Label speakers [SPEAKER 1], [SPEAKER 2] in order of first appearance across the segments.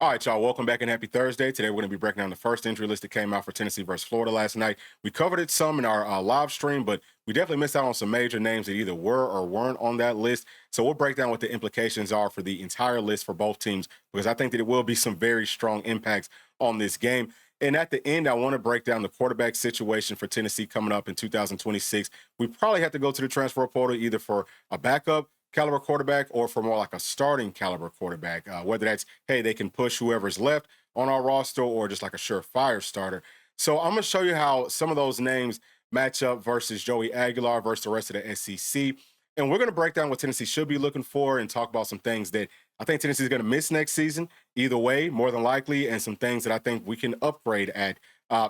[SPEAKER 1] All right, y'all, welcome back and happy Thursday. Today, we're going to be breaking down the first injury list that came out for Tennessee versus Florida last night. We covered it some in our live stream, but we definitely missed out on some major names that either were or weren't on that list. So we'll break down what the implications are for the entire list for both teams, because I think that it will be some very strong impacts on this game. And at the end, I want to break down the quarterback situation for Tennessee coming up in 2026. We probably have to go to the transfer portal either for a backup caliber quarterback or for more like a starting caliber quarterback, whether that's, hey, they can push whoever's left on our roster or just like a surefire starter. So I'm going to show you how some of those names match up versus Joey Aguilar versus the rest of the SEC. And we're going to break down what Tennessee should be looking for and talk about some things that I think Tennessee is going to miss next season, either way, more than likely, and some things that I think we can upgrade at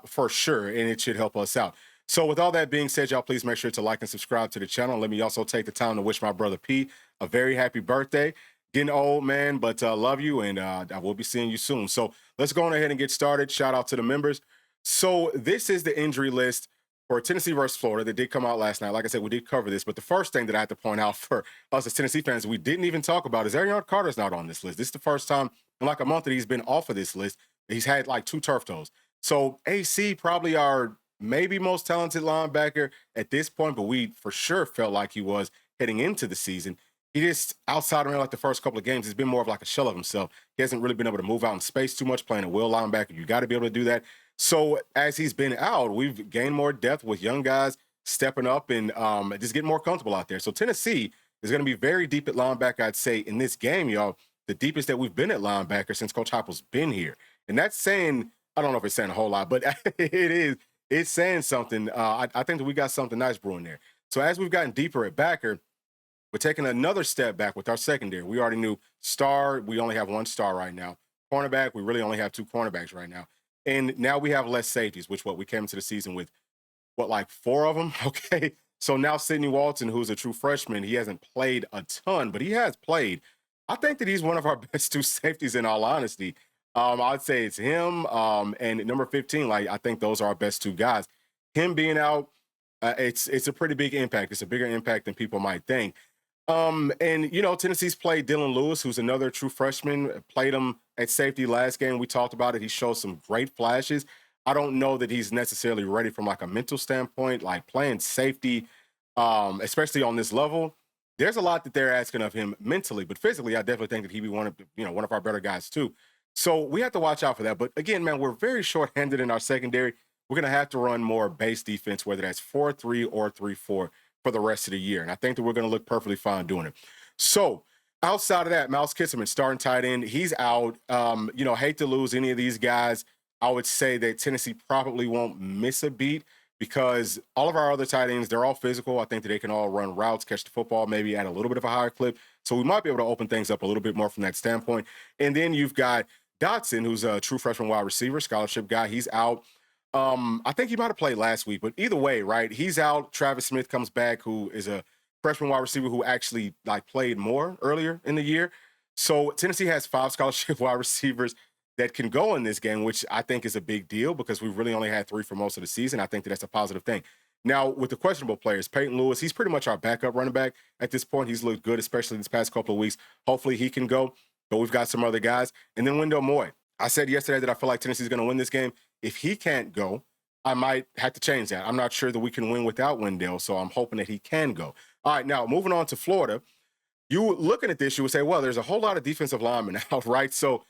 [SPEAKER 1] for sure, and it should help us out. So with all that being said, y'all, please make sure to like and subscribe to the channel. Let me also take the time to wish my brother P a very happy birthday. Getting old, man, but love you, and I will be seeing you soon. So let's go on ahead and get started. Shout out to the members. So this is the injury list for Tennessee versus Florida that did come out last night. Like I said, we did cover this, but the first thing that I have to point out for us as Tennessee fans we didn't even talk about is Arion Carter's not on this list. This is the first time in like a month that he's been off of this list. He's had like 2 turf toes. So AC probably our maybe most talented linebacker at this point, but we for sure felt like he was heading into the season. He just, outside of like the first couple of games, has been more of like a shell of himself. He hasn't really been able to move out in space too much, playing a will linebacker. You got to be able to do that. So as he's been out, we've gained more depth with young guys stepping up and just getting more comfortable out there. So Tennessee is going to be very deep at linebacker, I'd say, in this game, y'all, the deepest that we've been at linebacker since Coach Heupel's been here. And that's saying, I don't know if it's saying a whole lot, but it is. It's saying something. I think that we got something nice brewing there. So as we've gotten deeper at backer, we're taking another step back with our secondary. We already knew star. We only have 1 star right now. Cornerback, we really only have 2 cornerbacks right now. And now we have less safeties, which we came into the season with, like 4 of them? Okay. So now Sidney Walton, who's a true freshman, he hasn't played a ton, but he has played. I think that he's one of our best 2 safeties in all honesty. I'd say it's him and number 15. Like, I think those are our best 2 guys. Him being out, it's a pretty big impact. It's a bigger impact than people might think. And Tennessee's played Dylan Lewis, who's another true freshman. Played him at safety last game. We talked about it. He showed some great flashes. I don't know that he's necessarily ready from like a mental standpoint, like playing safety, especially on this level. There's a lot that they're asking of him mentally, but physically, I definitely think that he'd be one of our better guys too. So we have to watch out for that. But again, man, we're very short-handed in our secondary. We're going to have to run more base defense, whether that's 4-3 or 3-4 for the rest of the year. And I think that we're going to look perfectly fine doing it. So outside of that, Miles Kisserman, starting tight end, he's out. Hate to lose any of these guys. I would say that Tennessee probably won't miss a beat because all of our other tight ends, they're all physical. I think that they can all run routes, catch the football, maybe at a little bit of a higher clip. So we might be able to open things up a little bit more from that standpoint. And then you've got Dotson, who's a true freshman wide receiver, scholarship guy. He's out. I think he might have played last week, but either way, right? He's out. Travis Smith comes back, who is a freshman wide receiver who actually played more earlier in the year. So Tennessee has 5 scholarship wide receivers that can go in this game, which I think is a big deal because we've really only had 3 for most of the season. I think that that's a positive thing. Now, with the questionable players, Peyton Lewis, he's pretty much our backup running back at this point. He's looked good, especially this past couple of weeks. Hopefully he can go, but we've got some other guys. And then Wendell Moy. I said yesterday that I feel like Tennessee's going to win this game. If he can't go, I might have to change that. I'm not sure that we can win without Wendell, so I'm hoping that he can go. All right, now moving on to Florida. You looking at this, you would say, well, there's a whole lot of defensive linemen out, right? So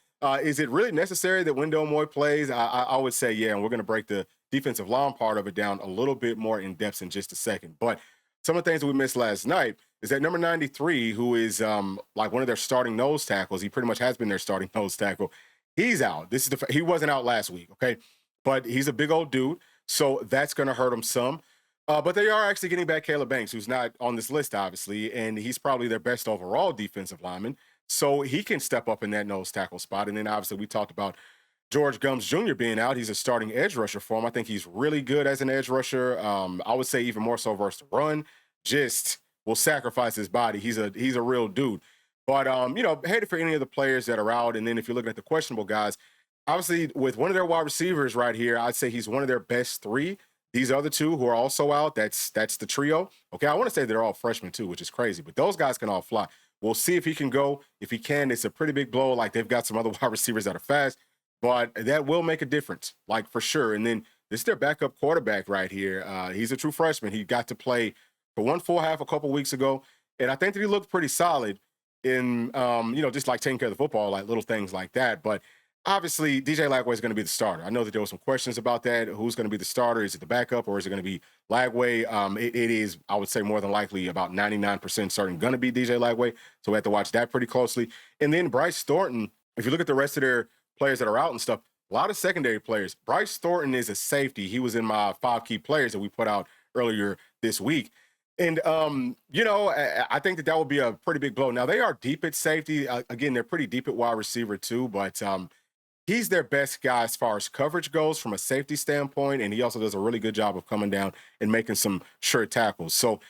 [SPEAKER 1] is it really necessary that Wendell Moy plays? I would say, yeah, and we're going to break the defensive line part of it down a little bit more in depth in just a second. But some of the things that we missed last night is that number 93, who is like one of their starting nose tackles, he pretty much has been their starting nose tackle. He's out. He wasn't out last week, okay? But he's a big old dude, so that's going to hurt him some. But they are actually getting back Caleb Banks, who's not on this list, obviously, and he's probably their best overall defensive lineman. So he can step up in that nose tackle spot. And then obviously we talked about George Gums Jr. being out. He's a starting edge rusher for him. I think he's really good as an edge rusher. I would say even more so versus the run. Just will sacrifice his body. He's a real dude. But, hated for any of the players that are out. And then if you're looking at the questionable guys, obviously with one of their wide receivers right here, I'd say he's one of their best 3. These other 2 who are also out, that's the trio. Okay, I want to say they're all freshmen too, which is crazy. But those guys can all fly. We'll see if he can go. If he can, it's a pretty big blow. Like they've got some other wide receivers that are fast, but that will make a difference, like for sure. And then this is their backup quarterback right here. He's a true freshman. He got to play for one full half a couple weeks ago, and I think that he looked pretty solid in just like taking care of the football, like little things like that. But obviously, DJ Lagway is going to be the starter. I know that there were some questions about that. Who's going to be the starter? Is it the backup or is it going to be Lagway? It is, I would say, more than likely about 99% certain going to be DJ Lagway. So we have to watch that pretty closely. And then Bryce Thornton, if you look at the rest of their players that are out and stuff, a lot of secondary players. Bryce Thornton is a safety. He was in my 5 key players that we put out earlier this week. And, I think that would be a pretty big blow. Now, they are deep at safety. Again, they're pretty deep at wide receiver, too. But he's their best guy as far as coverage goes from a safety standpoint. And he also does a really good job of coming down and making some sure tackles. So,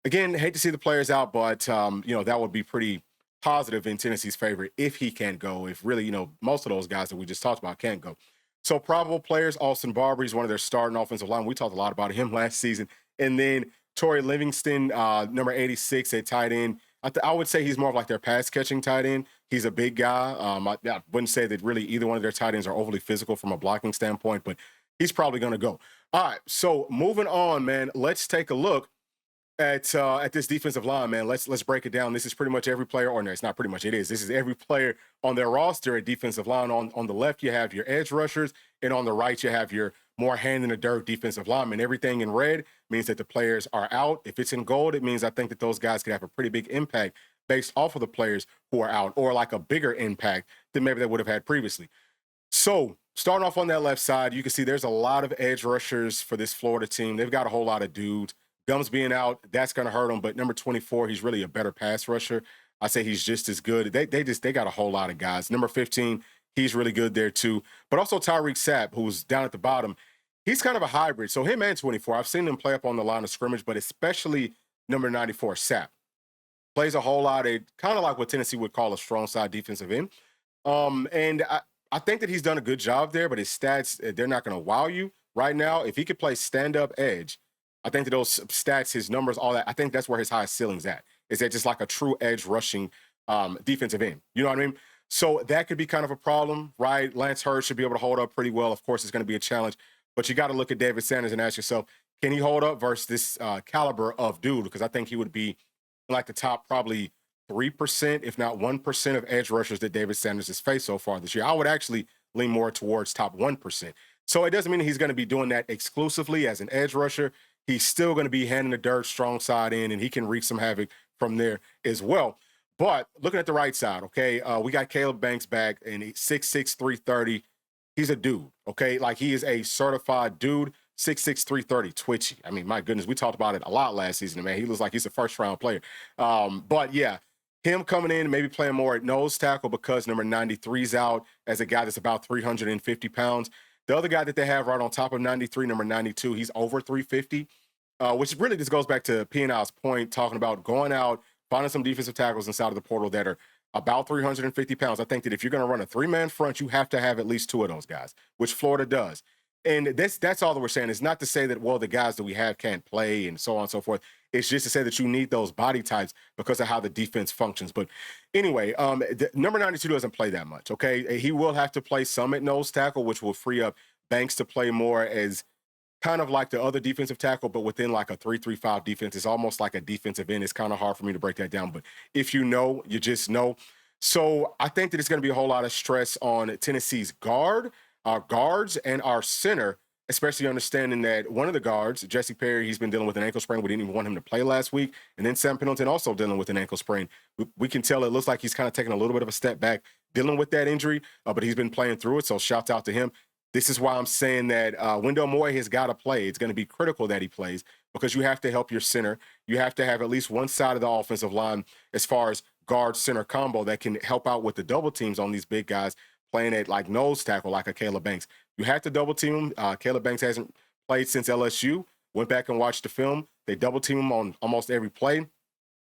[SPEAKER 1] again, hate to see the players out, but, that would be pretty positive in Tennessee's favor if he can't go, if really, most of those guys that we just talked about can't go. So probable players, Austin Barber, he's one of their starting offensive line. We talked a lot about him last season. And then Torrey Livingston, number 86 at tight end. I would say he's more of like their pass catching tight end. He's a big guy. I wouldn't say that really either one of their tight ends are overly physical from a blocking standpoint, but he's probably going to go. All right, so moving on, man, let's take a look at this defensive line, man. Let's break it down. This is pretty much every player, or no, it's not pretty much, it is. This is every player on their roster at defensive line. On the left, you have your edge rushers, and on the right, you have your more hand in the dirt defensive linemen. Everything in red means that the players are out. If it's in gold, it means I think that those guys could have a pretty big impact based off of the players who are out, or like a bigger impact than maybe they would have had previously. So starting off on that left side, you can see there's a lot of edge rushers for this Florida team. They've got a whole lot of dudes. Gums being out, that's going to hurt him. But number 24, he's really a better pass rusher. I say he's just as good. They got a whole lot of guys. Number 15, he's really good there too. But also Tyreek Sapp, who's down at the bottom, he's kind of a hybrid. So him and 24, I've seen them play up on the line of scrimmage, but especially number 94, Sapp, plays a whole lot of kind of like what Tennessee would call a strong side defensive end. And I think that he's done a good job there, but his stats, they're not going to wow you right now. If he could play stand-up edge, I think that those stats, his numbers, all that, I think that's where his highest ceiling's at. Is that just like a true edge rushing defensive end? You know what I mean? So that could be kind of a problem, right? Lance Hurd should be able to hold up pretty well. Of course, it's going to be a challenge. But you got to look at David Sanders and ask yourself, can he hold up versus this caliber of dude? Because I think he would be like the top probably 3%, if not 1% of edge rushers that David Sanders has faced so far this year. I would actually lean more towards top 1%. So it doesn't mean he's going to be doing that exclusively as an edge rusher. He's still going to be handing the dirt, strong side in, and he can wreak some havoc from there as well. But looking at the right side, okay, we got Caleb Banks back, and he's 6'6", 330. He's a dude, okay? Like, he is a certified dude, 6'6", 330, twitchy. I mean, my goodness, we talked about it a lot last season, man. He looks like he's a first-round player. But, yeah, him coming in, maybe playing more at nose tackle because number 93's out as a guy that's about 350 pounds. The other guy that they have right on top of 93, number 92, he's over 350, which really just goes back to P&I's point, talking about going out, finding some defensive tackles inside of the portal that are about 350 pounds. I think that if you're going to run a 3-man front, you have to have at least 2 of those guys, which Florida does. And that's all that we're saying. It's not to say that, well, the guys that we have can't play and so on and so forth. It's just to say that you need those body types because of how the defense functions. But anyway, number 92 doesn't play that much, okay? He will have to play some at nose tackle, which will free up Banks to play more as kind of like the other defensive tackle, but within like a 3-3-5 defense. It's almost like a defensive end. It's kind of hard for me to break that down. But if you know, you just know. So I think that it's going to be a whole lot of stress on Tennessee's our guards, and our center, especially understanding that one of the guards, Jesse Perry, he's been dealing with an ankle sprain. We didn't even want him to play last week. And then Sam Pendleton also dealing with an ankle sprain. We can tell it looks like he's kind of taking a little bit of a step back dealing with that injury, but he's been playing through it, so shouts out to him. This is why I'm saying that Wendell Moore has got to play. It's going to be critical that he plays because you have to help your center. You have to have at least one side of the offensive line as far as guard-center combo that can help out with the double teams on these big guys playing at like nose tackle like a Caleb Banks. You have to double team him. Caleb Banks hasn't played since LSU. Went back and watched the film. They double team him on almost every play.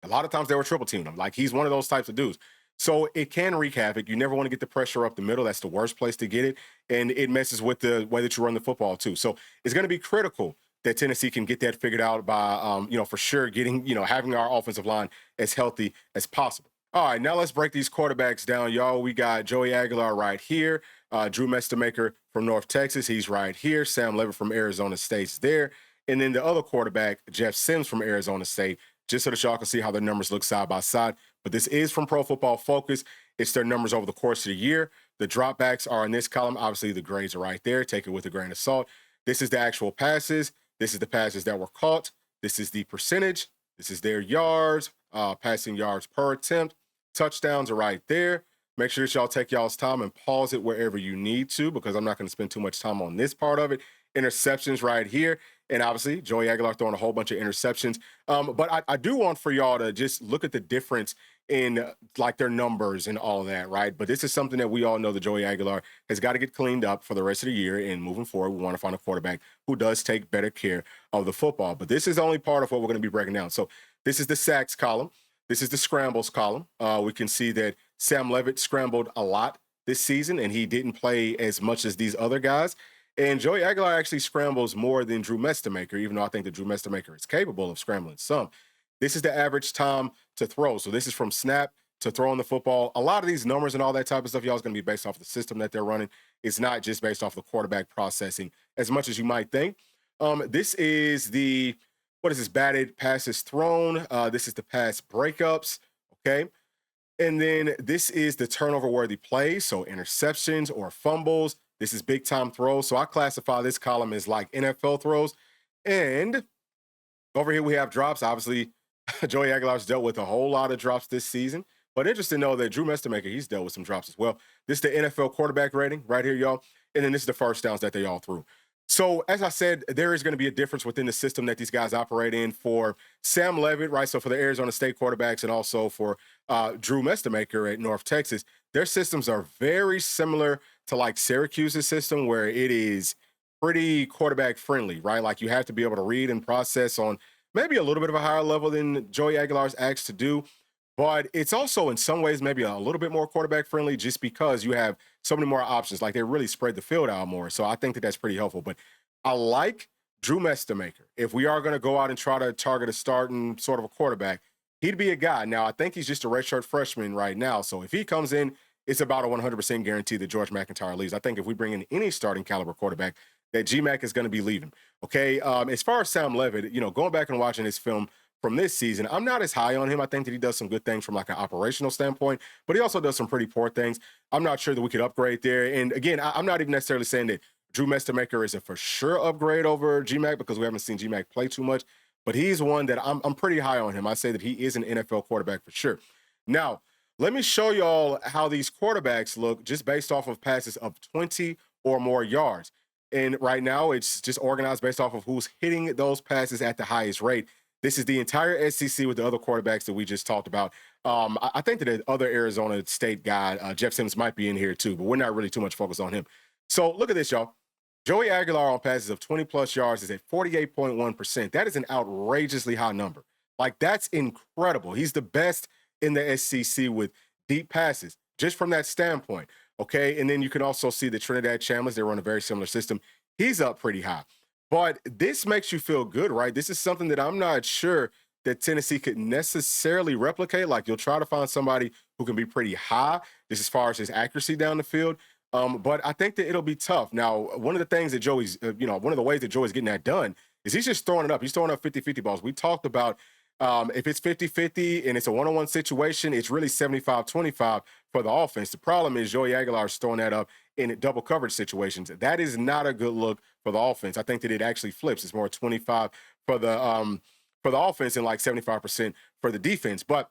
[SPEAKER 1] A lot of times they were triple teaming him. Like, he's one of those types of dudes. So it can wreak havoc. You never want to get the pressure up the middle. That's the worst place to get it. And it messes with the way that you run the football too. So it's going to be critical that Tennessee can get that figured out by, for sure having our offensive line as healthy as possible. All right, now let's break these quarterbacks down, y'all. We got Joey Aguilar right here, Drew Mestamaker from North Texas. He's right here. Sam Levitt from Arizona State's there. And then the other quarterback, Jeff Sims from Arizona State, just so that y'all can see how their numbers look side by side. But this is from Pro Football Focus. It's their numbers over the course of the year. The dropbacks are in this column. Obviously, the grades are right there. Take it with a grain of salt. This is the actual passes. This is the passes that were caught. This is the percentage. This is their yards, passing yards per attempt. Touchdowns are right there. Make sure that y'all take y'all's time and pause it wherever you need to, because I'm not going to spend too much time on this part of it. Interceptions right here. And obviously, Joey Aguilar throwing a whole bunch of interceptions. But I do want for y'all to just look at the difference in like their numbers and all of that, right? But this is something that we all know that Joey Aguilar has got to get cleaned up for the rest of the year. And moving forward, we want to find a quarterback who does take better care of the football. But this is only part of what we're going to be breaking down. So this is the sacks column. This is the scrambles column. We can see that Sam Levitt scrambled a lot this season, and he didn't play as much as these other guys. And Joey Aguilar actually scrambles more than Drew Mestamaker, even though I think that Drew Mestamaker is capable of scrambling some. This is the average time to throw. So this is from snap to throwing the football. A lot of these numbers and all that type of stuff, y'all, is going to be based off the system that they're running. It's not just based off the quarterback processing as much as you might think. This is the what is this? Batted passes thrown. This is the pass breakups. Okay. And then this is the turnover worthy plays. So interceptions or fumbles. This is big time throws. So I classify this column as like NFL throws. And over here we have drops. Obviously, Joey Aguilar's dealt with a whole lot of drops this season. But interesting to know that Drew Mestamaker, he's dealt with some drops as well. This is the NFL quarterback rating right here, y'all. And then this is the first downs that they all threw. So, as I said, there is going to be a difference within the system that these guys operate in for Sam Levitt, right? So, for the Arizona State quarterbacks and also for Drew Mestamaker at North Texas, their systems are very similar to like Syracuse's system, where it is pretty quarterback friendly, right? Like you have to be able to read and process on maybe a little bit of a higher level than Joey Aguilar's asked to do. But it's also in some ways maybe a little bit more quarterback friendly just because you have so many more options. Like they really spread the field out more. So I think that that's pretty helpful. But I like Drew Mestamaker. If we are going to go out and try to target a starting sort of a quarterback, he'd be a guy. Now, I think he's just a redshirt freshman right now. So if he comes in, it's about a 100% guarantee that George McIntyre leaves. I think if we bring in any starting caliber quarterback, that GMAC is going to be leaving. Okay. As far as Sam Levitt, going back and watching his film from this season, I'm not as high on him. I think that he does some good things from like an operational standpoint, but he also does some pretty poor things. I'm not sure that we could upgrade there. And again, I'm not even necessarily saying that Drew Mestamaker is a for sure upgrade over GMAC because we haven't seen GMAC play too much, but he's one that I'm pretty high on him. I say that he is an NFL quarterback for sure. Now, let me show y'all how these quarterbacks look just based off of passes of 20 or more yards. And right now, it's just organized based off of who's hitting those passes at the highest rate. This is the entire SEC with the other quarterbacks that we just talked about. I think that the other Arizona State guy, Jeff Sims, might be in here too, but we're not really too much focused on him. So look at this, y'all. Joey Aguilar on passes of 20-plus yards is at 48.1%. That is an outrageously high number. Like, that's incredible. He's the best in the SEC with deep passes, just from that standpoint, okay? And then you can also see the Trinidad Chandlers. They run a very similar system. He's up pretty high. But this makes you feel good, right? This is something that I'm not sure that Tennessee could necessarily replicate. Like, you'll try to find somebody who can be pretty high just as far as his accuracy down the field. But I think that it'll be tough. Now, one of the things that Joey's, one of the ways that Joey's getting that done is he's just throwing it up. He's throwing up 50-50 balls. We talked about if it's 50-50 and it's a one-on-one situation, it's really 75-25 for the offense. The problem is Joey Aguilar is throwing that up in double coverage situations. That is not a good look for the offense. I think that it actually flips. It's more 25 for the offense and like 75% for the defense. But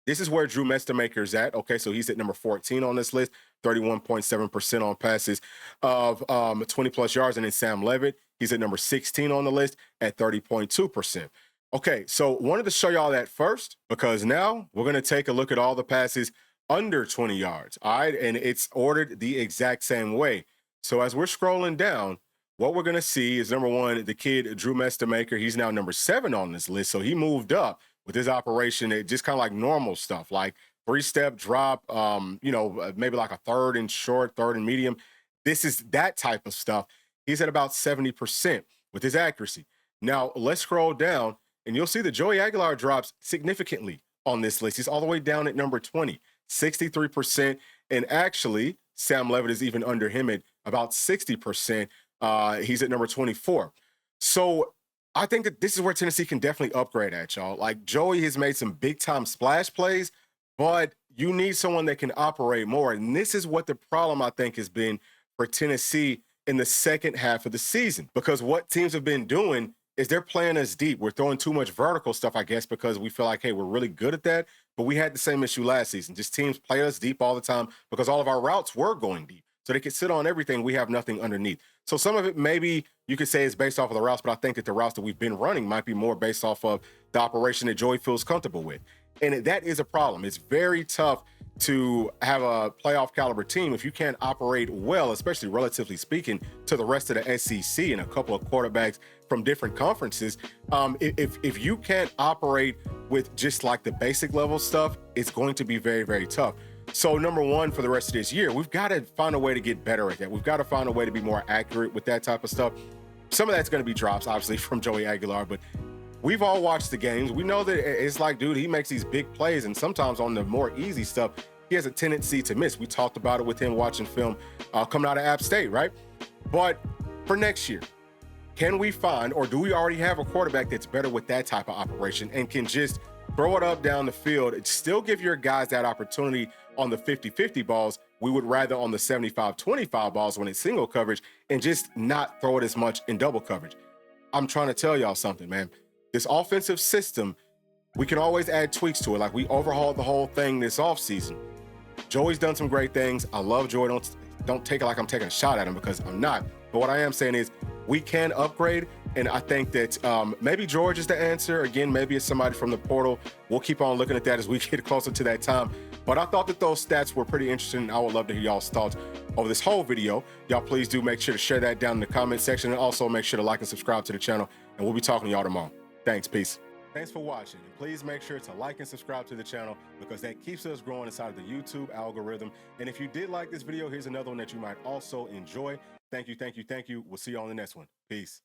[SPEAKER 1] this is where Drew Mestamaker's at. Okay, so he's at number 14 on this list, 31.7% on passes of 20-plus yards. And then Sam Levitt, he's at number 16 on the list at 30.2%. Okay, so wanted to show y'all that first because now we're going to take a look at all the passes under 20 yards, all right? And it's ordered the exact same way. So as we're scrolling down, what we're going to see is, number one, the kid, Drew Mestamaker, he's now number 7 on this list. So he moved up with his operation, it just kind of like normal stuff, like 3-step drop, maybe like a third and short, third and medium. This is that type of stuff. He's at about 70% with his accuracy. Now, let's scroll down, and you'll see that Joey Aguilar drops significantly on this list. He's all the way down at number 20, 63%. And actually, Sam Levitt is even under him at about 60%. He's at number 24. So I think that this is where Tennessee can definitely upgrade at, y'all. Like, Joey has made some big time splash plays, but you need someone that can operate more. And this is what the problem, I think, has been for Tennessee in the second half of the season, because what teams have been doing is they're playing us deep. We're throwing too much vertical stuff, I guess, because we feel like, hey, we're really good at that. But we had the same issue last season. Just teams play us deep all the time because all of our routes were going deep. So they could sit on everything. We have nothing underneath. So some of it maybe you could say is based off of the routes, but I think that the routes that we've been running might be more based off of the operation that Joey feels comfortable with. And that is a problem. It's very tough to have a playoff caliber team if you can't operate well, especially relatively speaking, to the rest of the SEC and a couple of quarterbacks from different conferences. If you can't operate with just like the basic level stuff, it's going to be very, very tough. So number one, for the rest of this year, we've got to find a way to get better at that. We've got to find a way to be more accurate with that type of stuff. Some of that's going to be drops, obviously, from Joey Aguilar, but we've all watched the games. We know that it's like, dude, he makes these big plays, and sometimes on the more easy stuff, he has a tendency to miss. We talked about it with him watching film coming out of App State, right? But for next year, can we find, or do we already have a quarterback that's better with that type of operation and can just throw it up down the field and still give your guys that opportunity on the 50-50 balls? We would rather on the 75-25 balls when it's single coverage and just not throw it as much in double coverage. I'm trying to tell y'all something, man. This offensive system, we can always add tweaks to it. Like, we overhauled the whole thing this offseason. Joey's done some great things. I love Joey. Don't take it like I'm taking a shot at him, because I'm not. But what I am saying is we can upgrade, and I think that maybe George is the answer. Again, maybe it's somebody from the portal. We'll keep on looking at that as we get closer to that time. But I thought that those stats were pretty interesting, and I would love to hear y'all's thoughts over this whole video. Y'all please do make sure to share that down in the comment section, and also make sure to like and subscribe to the channel, and we'll be talking to y'all tomorrow. Thanks, peace. Thanks for watching, and please make sure to like and subscribe to the channel, because that keeps us growing inside of the YouTube algorithm. And if you did like this video, here's another one that you might also enjoy. Thank you, thank you, thank you. We'll see you on the next one. Peace.